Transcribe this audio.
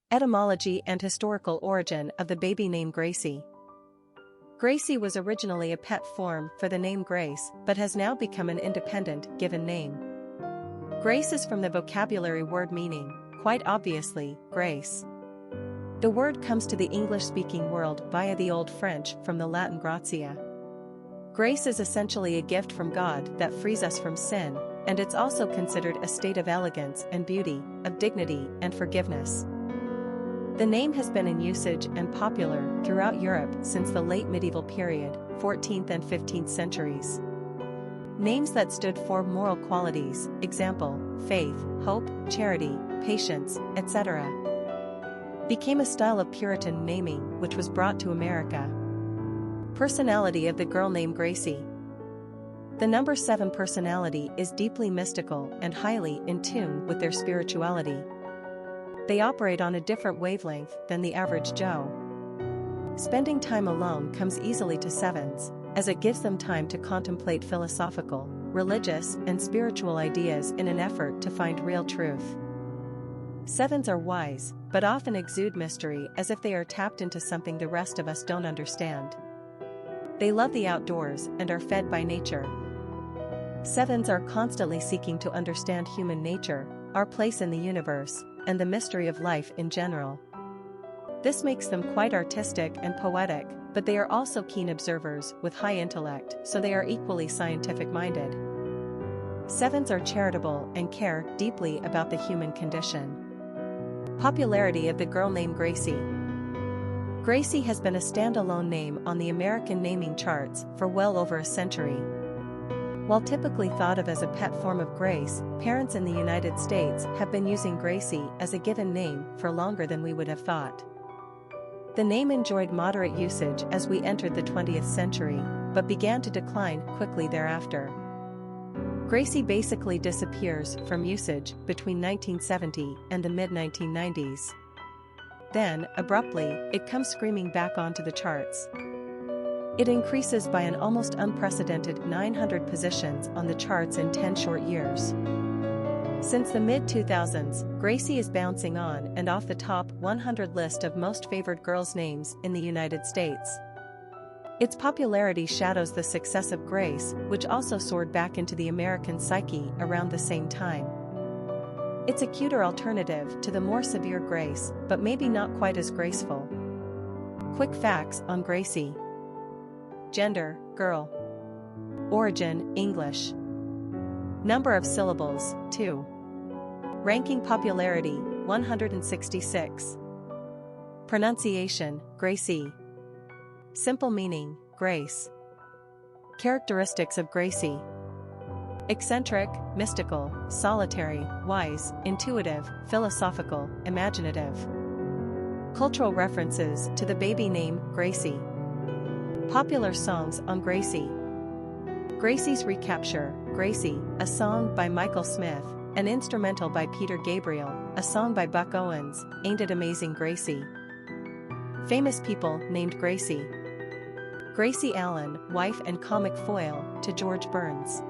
Etymology and historical origin of the baby name Gracie. Gracie was originally a pet form for the name Grace but has now become an independent, given name. Grace is from the vocabulary word meaning, quite obviously, grace. The word comes to the English-speaking world via the Old French from the Latin gratia. Grace is essentially a gift from God that frees us from sin, and it's also considered a state of elegance and beauty, of dignity and forgiveness. The name has been in usage and popular throughout Europe since the late medieval period, 14th and 15th centuries. Names that stood for moral qualities, example, faith, hope, charity, patience, etc., became a style of Puritan naming which was brought to America. Personality of the girl named Gracie. The number 7 personality is deeply mystical and highly in tune with their spirituality. They operate on a different wavelength than the average Joe. Spending time alone comes easily to 7s, as it gives them time to contemplate philosophical, religious, and spiritual ideas in an effort to find real truth. 7s are wise, but often exude mystery as if they are tapped into something the rest of us don't understand. They love the outdoors and are fed by nature. 7s are constantly seeking to understand human nature, our place in the universe, and the mystery of life in general. This makes them quite artistic and poetic, but they are also keen observers with high intellect, so they are equally scientific-minded. 7s are charitable and care deeply about the human condition. Popularity of the girl named Gracie. Gracie has been a standalone name on the American naming charts for well over a century. While typically thought of as a pet form of Grace, parents in the United States have been using Gracie as a given name for longer than we would have thought. The name enjoyed moderate usage as we entered the 20th century, but began to decline quickly thereafter. Gracie basically disappears from usage between 1970 and the mid-1990s. Then, abruptly, it comes screaming back onto the charts. It increases by an almost unprecedented 900 positions on the charts in 10 short years. Since the mid-2000s, Gracie is bouncing on and off the top 100 list of most favored girls' names in the United States. Its popularity shadows the success of Grace, which also soared back into the American psyche around the same time. It's a cuter alternative to the more severe Grace, but maybe not quite as graceful. Quick facts on Gracie. Gender, girl. Origin, English. Number of syllables, 2. Ranking popularity, 166. Pronunciation, Gracie. Simple meaning, grace. Characteristics of Gracie. Eccentric, mystical, solitary, wise, intuitive, philosophical, imaginative. Cultural references to the baby name, Gracie. Popular songs on Gracie. Gracie's Recapture, Gracie, a song by Michael Smith, an instrumental by Peter Gabriel, a song by Buck Owens, Ain't It Amazing Gracie. Famous people named Gracie. Gracie Allen, wife and comic foil to George Burns.